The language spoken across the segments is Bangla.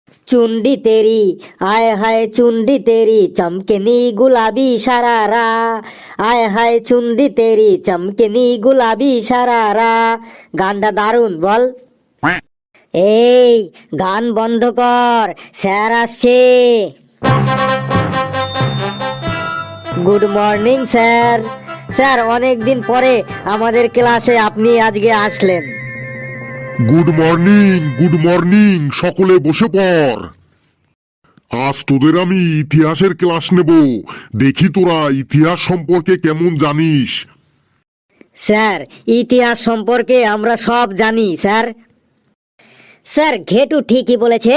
चुंडी तेरी आय हाय चुंडी तेरी चमकेनी गुलाबी शरारा आय हाय चुंडी तेरी चमकेनी गुलाबी शरारा গানটা দারুণ বল। এই গান বন্ধ কর, স্যার আসছে। Good morning sir. স্যার অনেক দিন পরে আমাদের ক্লাসে আপনি আজকে আসলেন। গুড মর্নিং, সকলে বসে পড়। আজ তোদের আমি ইতিহাসের ক্লাস নেব, দেখি তোরা ইতিহাস সম্পর্কে কেমন জানিস। স্যার ইতিহাস সম্পর্কে আমরা সব জানি স্যার। স্যার ঘেটু ঠিকই বলেছে,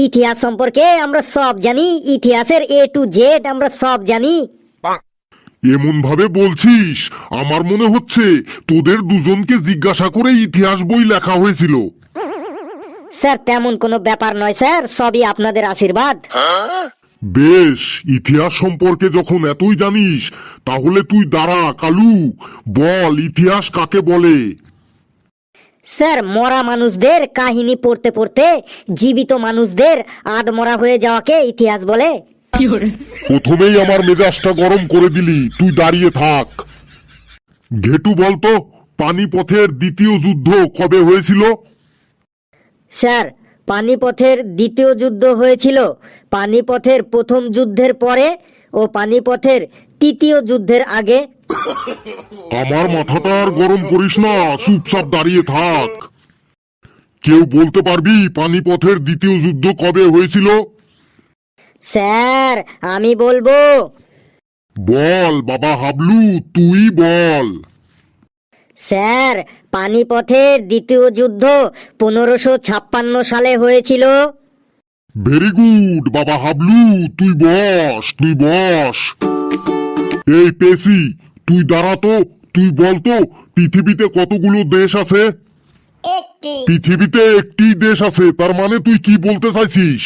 ইতিহাস সম্পর্কে আমরা সব জানি, ইতিহাসের A to Z আমরা সব জানি। এমন ভাবে বলছিস, আমার মনে হচ্ছে তোদের দুজনকে জিজ্ঞাসা করে ইতিহাস বই লেখা হয়েছিল। স্যার তেমন কোনো ব্যাপার নয় স্যার, সবই আপনাদের আশীর্বাদ। বেশ, ইতিহাস সম্পর্কে যখন এতই জানিস, তাহলে তুই দাঁড়া কালু, বল ইতিহাস কাকে বলে। স্যার মরা মানুষদের কাহিনী পড়তে পড়তে জীবিত মানুষদের আধমরা হয়ে যাওয়াকে ইতিহাস বলে। প্রথমেই আমার মেজাজটা গরম করে দিলি, তুই দাঁড়িয়ে থাক। ঘেটু বলতো, পানিপথের দ্বিতীয় যুদ্ধ কবে হয়েছিল? স্যার পানিপথের দ্বিতীয় যুদ্ধ হয়েছিল পানিপথের প্রথম যুদ্ধের পরে ও পানিপথের তৃতীয় যুদ্ধের আগে। আমার মাথাটা আর গরম করিস না, চুপচাপ দাঁড়িয়ে থাক। কেউ বলতে পারবি পানিপথের দ্বিতীয় যুদ্ধ কবে হয়েছিল? স্যার আমি বলবো। বল বাবা হাবলু, তুই বল। স্যার পানিপথের দ্বিতীয় যুদ্ধ 1556 সালে হয়েছিল। ভেরি গুড বাবা হাবলু, তুই বস। এই পেশি, তুই দাঁড়া তো, তুই বলতো পৃথিবীতে কতগুলো দেশ আছে? পৃথিবীতে একটি দেশ আছে, তার মানে তুই কি বলতে চাইছিস?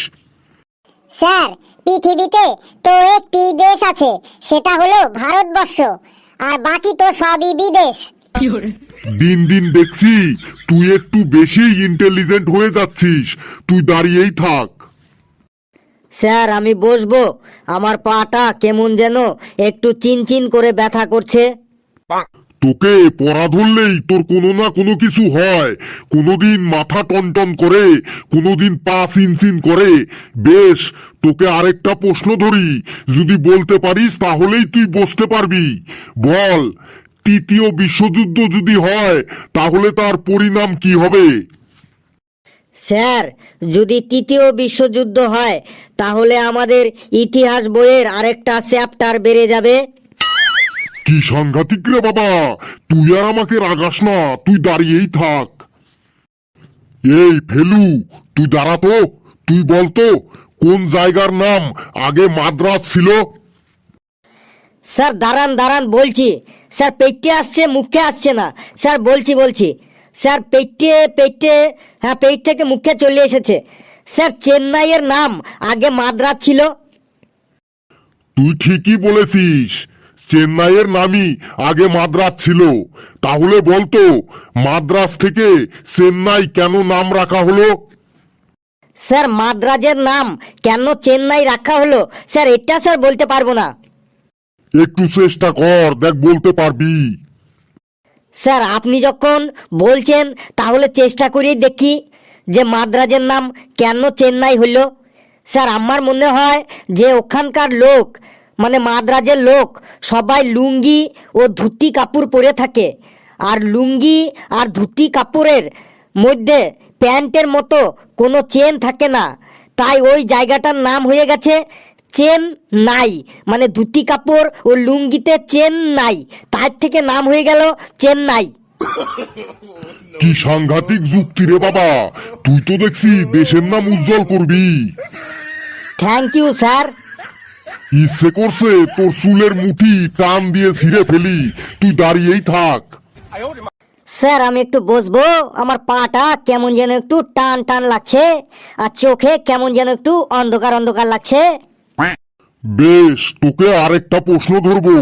স্যার পৃথিবীতে তো একটি দেশ আছে, সেটা হলো ভারতবর্ষ, আর বাকি তো সবই বিদেশ। দিন দিন দেখছি তুই একটু বেশি ইন্টেলিজেন্ট হয়ে যাচ্ছিস, তুই দাঁড়িয়েই থাক। স্যার আমি বসবো, আমার পাটা কেমন যেন একটু চিনচিন করে ব্যথা করছে। তোকে পড়া ধরলেই তোর কোনো না কোনো কিছু হয়, কোনোদিন মাথা টনটন করে, কোনোদিন পা চিনচিন করে। বেশ, তোকে আরেকটা প্রশ্ন ধরি, যদি বলতে পারিস তাহলেই তুই বসতে পারবি। বল, তৃতীয় বিশ্বযুদ্ধ যদি হয় তাহলে তার পরিণাম কি হবে? স্যার যদি তৃতীয় বিশ্বযুদ্ধ হয় তাহলে আমাদের ইতিহাস বইয়ের আরেকটা চ্যাপ্টার বেড়ে যাবে। কি সাংঘাতিক রে বাবা, তুই আর আমাকে রাগাস না, তুই দাঁড়িয়েই থাক। এই ফেলু, তুই দাঁড়া তো, তুই বলতো কোন জায়গার নাম আগে মাদ্রাজ ছিল? স্যার দাঁড়ান বলছি। স্যার পেটে আসছে, মুখে আসছে না। স্যার বলছি। স্যার পেটে হ্যাঁ, পেট থেকে মুখে চলে এসেছে। স্যার চেন্নাইয়ের নাম আগে মাদ্রাজ ছিল। তুই ঠিকই বলেছিস, চেন্নাইয়ের নামই আগে মাদ্রাজ ছিল। তাহলে বলতো মাদ্রাজ থেকে চেন্নাই কেন নাম রাখা হলো? স্যার মাদ্রাজের নাম কেন চেন্নাই রাখা হলো স্যার, এটা স্যার বলতে পারবো না। একটু চেষ্টা কর, দেখ বলতে পারবি। স্যার আপনি যখন বলছেন তাহলে চেষ্টা করেই দেখি যে মাদ্রাজের নাম কেন চেন্নাই হলো। স্যার আমার মনে হয় যে ওখানকার লোক, মানে মাদ্রাজের লোক সবাই লুঙ্গি ও ধুতি কাপড় পরে থাকে, আর লুঙ্গি আর ধুতি কাপড়ের মধ্যে প্যান্টের মতো কোনো চেন থাকে না, তাই ওই জায়গাটার নাম হয়ে গেছে চেন নাই, মানে ধুতি কাপড় ও লুঙ্গিতে চেন নাই, তার থেকে নাম হয়ে গেল চেন্নাই। কি সাংঘাতিক যুক্তি রে বাবা, তুই তো দেখছি দেশের নাম উজ্জ্বল করবি। Thank you sir. ইচ্ছে করছে তোর চুলের মুঠি টান দিয়ে ছিঁড়ে ফেলি, তুই দাঁড়িয়েই থাক। স্যার আমি একটু বসবো, আমার পাটা কেমন যেন একটু টান লাগছে, আর চোখে কেমন যেন একটু অন্ধকার লাগছে। বেশ, তোকে আরেকটা প্রশ্ন ধরবো,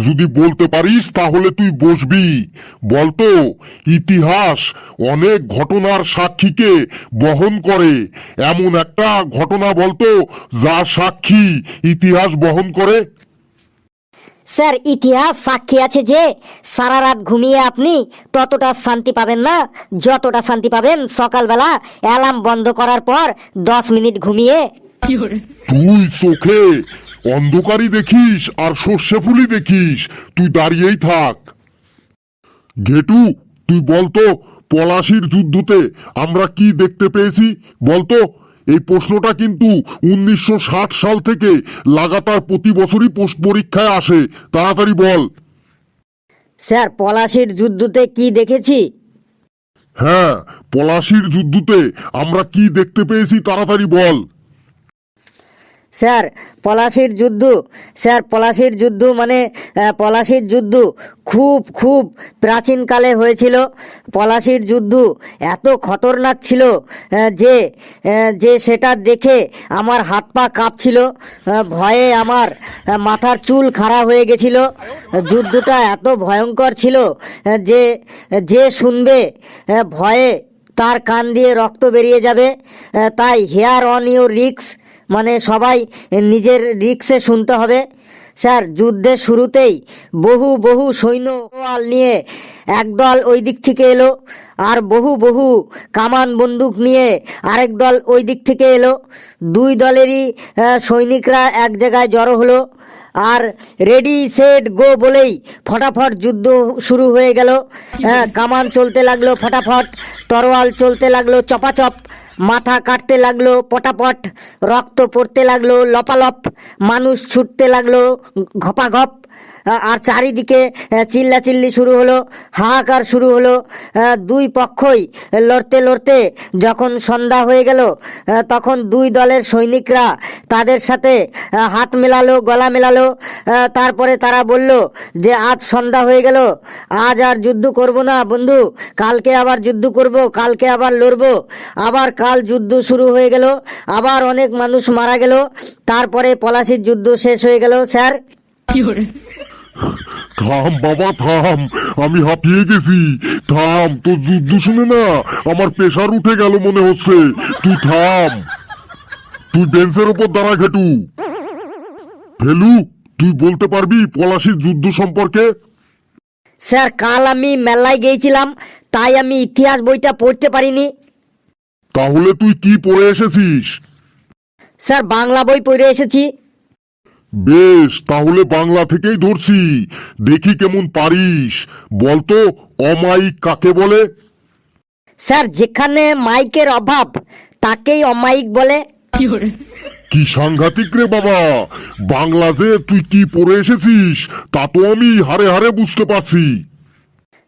যদি বলতে পারিস তাহলে তুই বসবি। বলতো, ইতিহাস অনেক ঘটনার সাক্ষীকে বহন করে, এমন একটা ঘটনা বলতো যা সাক্ষী ইতিহাস বহন করে। স্যার ইতিহাস সাক্ষী আছে যে সারা রাত ঘুমিয়ে আপনি ততটা শান্তি পাবেন না যতটা শান্তি পাবেন সকালবেলা অ্যালার্ম বন্ধ করার পর 10 মিনিট ঘুমিয়ে। তুই চোখে অন্ধকারই দেখিস আর সর্ষে ফুলই দেখিস, তুই দাঁড়িয়েই থাক। ঘেটু, তুই বলতো পলাশির যুদ্ধতে আমরা কি দেখতে পেয়েছি বলতো। এই প্রশ্নটা কিন্তু 1960 সাল থেকে লাগাতার প্রতি বছরই পরীক্ষায় আসে, তাড়াতাড়ি বল। স্যার পলাশির যুদ্ধতে কি দেখেছি? হ্যাঁ, পলাশির যুদ্ধতে আমরা কি দেখতে পেয়েছি তাড়াতাড়ি বল। স্যার পলাশির যুদ্ধ, স্যার পলাশির যুদ্ধ মানে পলাশির যুদ্ধ খুব খুব প্রাচীনকালে হয়েছিল। পলাশির যুদ্ধ এত খতরনাক ছিল যে যে সেটা দেখে আমার হাত পা কাঁপছিল, ভয়ে আমার মাথার চুল খাড়া হয়ে গেছিল। যুদ্ধটা এত ভয়ঙ্কর ছিল যে যে শুনবে ভয়ে তার কান দিয়ে রক্ত বেরিয়ে যাবে। তাই হেয়ার অন ইউর রিক্স, মানে সবাই নিজের রিক্সে শুনতে হবে। স্যার যুদ্ধের শুরুতেই বহু বহু সৈন্য তরোয়াল নিয়ে একদল ওই দিক থেকে এলো, আর বহু বহু কামান বন্দুক নিয়ে আরেক দল ওই দিক থেকে এলো। দুই দলেরই সৈনিকরা এক জায়গায় জড়ো হলো, আর রেডি সেট গো বলেই ফটাফট যুদ্ধ শুরু হয়ে গেল। কামান চলতে লাগলো ফটাফট, তরোয়াল চলতে লাগলো চপাচপ, মাথা কাটতে লাগলো পটাপট, রক্ত পড়তে লাগলো লপালপ, মানুষ ছুটতে লাগলো ঘপাঘপ, আর চারিদিকে চিল্লাচিল্লি শুরু হলো, হাহাকার শুরু হলো। দুই পক্ষই লড়তে লড়তে যখন সন্ধ্যা হয়ে গেল তখন দুই দলের সৈনিকরা তাদের সাথে হাত মেলালো, গলা মেলালো। তারপরে তারা বলল যে আজ সন্ধ্যা হয়ে গেল, আজ আর যুদ্ধ করব না বন্ধু, কালকে আবার যুদ্ধ করব, কালকে আবার লড়বো। আবার কাল যুদ্ধ শুরু হয়ে গেল, আবার অনেক মানুষ মারা গেল। তারপরে পলাশির যুদ্ধ শেষ হয়ে গেল। স্যার থাম বাবা থাম, আমি হাঁপিয়ে গেছি। থাম, তোর যুদ্ধ শুনে না আমার প্রেশার উঠে গেল মনে হচ্ছে। তুই থাম, তুই বেঞ্চের ওপর দাঁড়া। ঘেটু, ফেলু, তুই বলতে পারবি পলাশির যুদ্ধ সম্পর্কে? স্যার কাল আমি মেলায় গিয়েছিলাম, তাই আমি ইতিহাস বইটা পড়তে পারিনি। তাহলে তুই কি পড়ে এসেছিস? স্যার বাংলা বই পড়ে এসেছি। বেশ, তাহলে বাংলা থেকেই ধরছি, দেখি কেমন পারিস। বলতো অমায়িক কাকে বলে? স্যার যেখানে মাইকের অভাব তাকেই অমায়িক বলে। কি সাংঘাতিক রে বাবা, বাংলা যে তুই কি পড়ে এসেছিস তা তো আমি হারে হারে বুঝতে পারছি।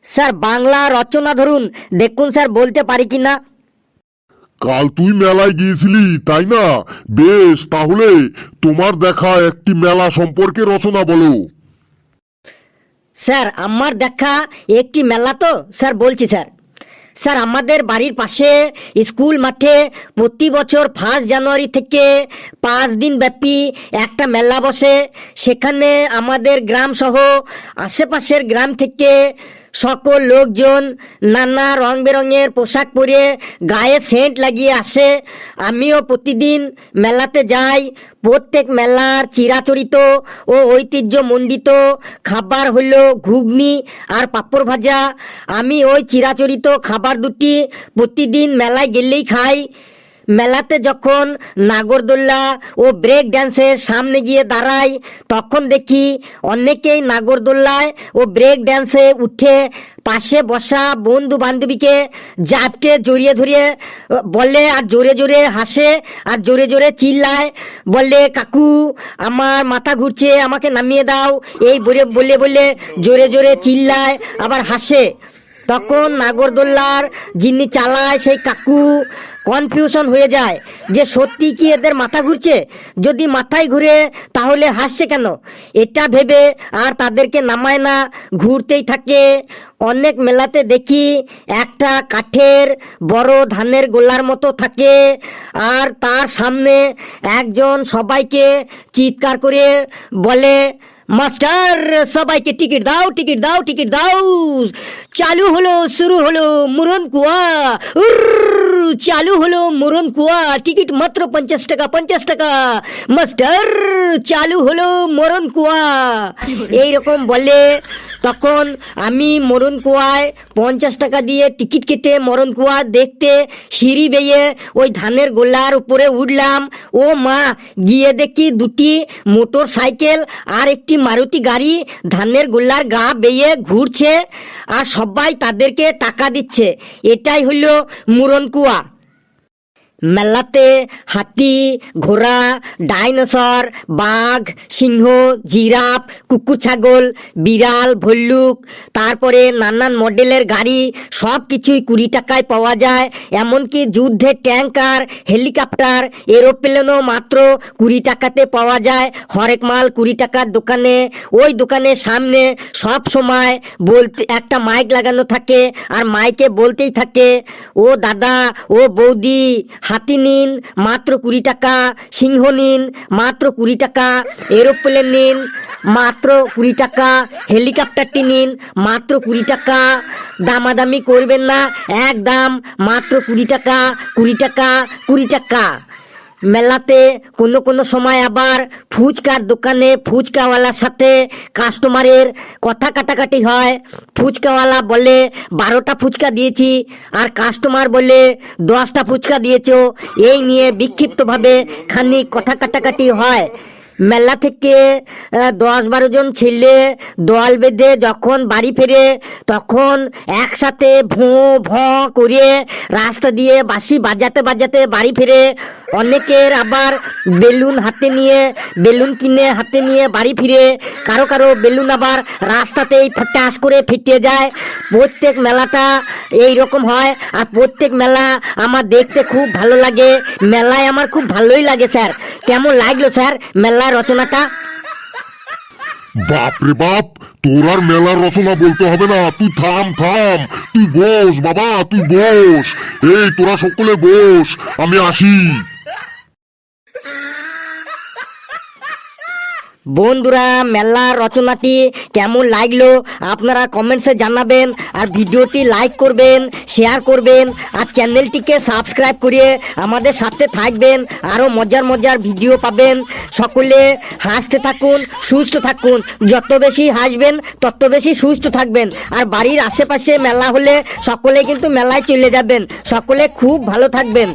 স্যার বাংলা রচনা ধরুন, দেখুন স্যার বলতে পারি কি না। কাল তুই মেলায় গিয়েছিলি তাই না? বেশ, তাহলে তোমার দেখা একটি মেলা সম্পর্কে রচনা বলো। স্যার আমার দেখা একটি মেলা, তো স্যার বলছি স্যার। স্যার আমাদের বাড়ির পাশে স্কুল মাঠে প্রতি বছর 1 জানুয়ারি থেকে 5 দিন ব্যাপী একটা মেলা বসে। সেখানে আমাদের গ্রাম সহ আশেপাশের গ্রাম থেকে সকল লোকজন নানা রং বেরঙের পোশাক পরে গায়ে সেন্ট লাগিয়ে আসে। আমিও প্রতিদিন মেলাতে যাই। প্রত্যেক মেলার চিরাচরিত ও ঐতিহ্যমণ্ডিত খাবার হলো ঘুগনি আর পাঁপড় ভাজা। আমি ওই চিরাচরিত খাবার দুটি প্রতিদিন মেলায় গেলেই খাই। মেলাতে যখন নাগরদোল্লা ও ব্রেক ড্যান্সের সামনে গিয়ে দাঁড়াই তখন দেখি অনেকেই নাগরদোল্লায় ও ব্রেক ড্যান্সে উঠে পাশে বসা বন্ধু বান্ধবীকে জাপটে জড়িয়ে ধরিয়ে বলে, আর জোরে জোরে হাসে আর জোরে জোরে চিল্লায়, বলে কাকু আমার মাথা ঘুরছে, আমাকে নামিয়ে দাও, এই বলে বলে বলে জোরে জোরে চিল্লায় আবার হাসে। তখন নাগরদোল্লার যিনি চালায় সেই কাকু কনফিউশন হয়ে যায় যে সত্যি কি এদের মাথা ঘুরছে, যদি মাথায় ঘুরে তাহলে হাসছে কেন, এটা ভেবে আর তাদেরকে নামায় না, ঘুরতেই থাকে। অনেক মেলাতে দেখি একটা কাঠের বড় ধানের গোলার মতো থাকে, আর তার সামনে একজন সবাইকে চিৎকার করে বলে, মাস্টার সবাইকে টিকিট দাও, টিকিট দাও, টিকিট দাও। চালু হলো, শুরু হলো মুরন কুয়া, চালু হলো মুরন কুয়া, টিকিট মাত্র 50 টাকা, 50 টাকা। মাস্টার চালু হলো মরণ কুয়া, এইরকম বলে। তখন আমি মরণ কুয়ায় 50 টাকা দিয়ে টিকিট কেটে মরণ কুয়া দেখতে সিঁড়ি বেয়ে ওই ধানের গোলার উপরে উঠলাম। ও মা, গিয়ে দেখি দুটি মোটর সাইকেল আর একটি মারুতি গাড়ি ধানের গোলার গা বেয়ে ঘুরছে, আর সবাই তাদেরকে টাকা দিচ্ছে। এটাই হইল মুরন কুয়া। মেলাতে হাতি, ঘোড়া, ডাইনোসর, বাঘ, সিংহ, জিরাফ, কুকুর, ছাগল, বিড়াল, ভল্লুক, তারপরে নানান মডেলের গাড়ি সব কিছুই 20 টাকায় পাওয়া যায়। এমনকি যুদ্ধের ট্যাঙ্কার, হেলিকপ্টার, এরোপ্লেনও মাত্র 20 টাকাতে পাওয়া যায়। হরেক মাল 20 টাকার দোকানে। ওই দোকানের সামনে সব সময় বলতে একটা মাইক লাগানো থাকে, আর মাইকে বলতেই থাকে, ও দাদা, ও বৌদি, হাতি নিন মাত্র 20 টাকা, সিংহ নিন মাত্র 20 টাকা, এরোপ্লেন নিন মাত্র 20 টাকা, হেলিকপ্টারটি নিন মাত্র 20 টাকা। দামাদামি করবেন না, একদম মাত্র 20 টাকা, 20 টাকা, 20 টাকা। মেলাতে কোনো কোনো সময় আবার ফুচকার দোকানে ফুচকাওয়ালার সাথে কাস্টমারের কথা কাটাকাটি হয়। ফুচকাওয়ালা বলে 12টা ফুচকা দিয়েছি, আর কাস্টমার বলে 10টা ফুচকা দিয়েছো। এই নিয়ে বিক্ষিপ্তভাবে খানিক কথা কাটাকাটি হয়। মেলা থেকে 10-12 জন ছেলে দল বেঁধে যখন বাড়ি ফেরে, তখন একসাথে ভোঁ ভোঁ করে রাস্তা দিয়ে বাঁশি বাজাতে বাজাতে বাড়ি ফেরে। অনেকের আবার বেলুন কিনে হাতে নিয়ে বাড়ি ফিরে। কারো কারো বেলুন আবার রাস্তাতেই ফটাস করে ফেটে যায়। প্রত্যেক মেলাটা এই রকম হয়, আর প্রত্যেক মেলা আমার দেখতে খুব ভালো লাগে। মেলায় আমার খুব ভালোই লাগে। স্যার, কেমন লাগলো স্যার মেলার রচনাটা? বাপ রে বাপ, তোর আর মেলার রচনা বলতে হবে না, তুই থাম থাম, তুই বস বাবা, তুই বস। এই তোরা সকলে বস, আমি আসি। বন্ধুরা, মেলার রচনাটি কেমন লাগলো আপনারা কমেন্টসে জানাবেন, আর ভিডিওটি লাইক করবেন, শেয়ার করবেন, আর চ্যানেলটিকে সাবস্ক্রাইব করে আমাদের সাথে থাকবেন। আরও মজার মজার ভিডিও পাবেন। সকলে হাসতে থাকুন, সুস্থ থাকুন। যত বেশি হাসবেন তত বেশি সুস্থ থাকবেন। আর বাড়ির আশেপাশে মেলা হলে সকলে কিন্তু মেলায় চলে যাবেন। সকলে খুব ভালো থাকবেন।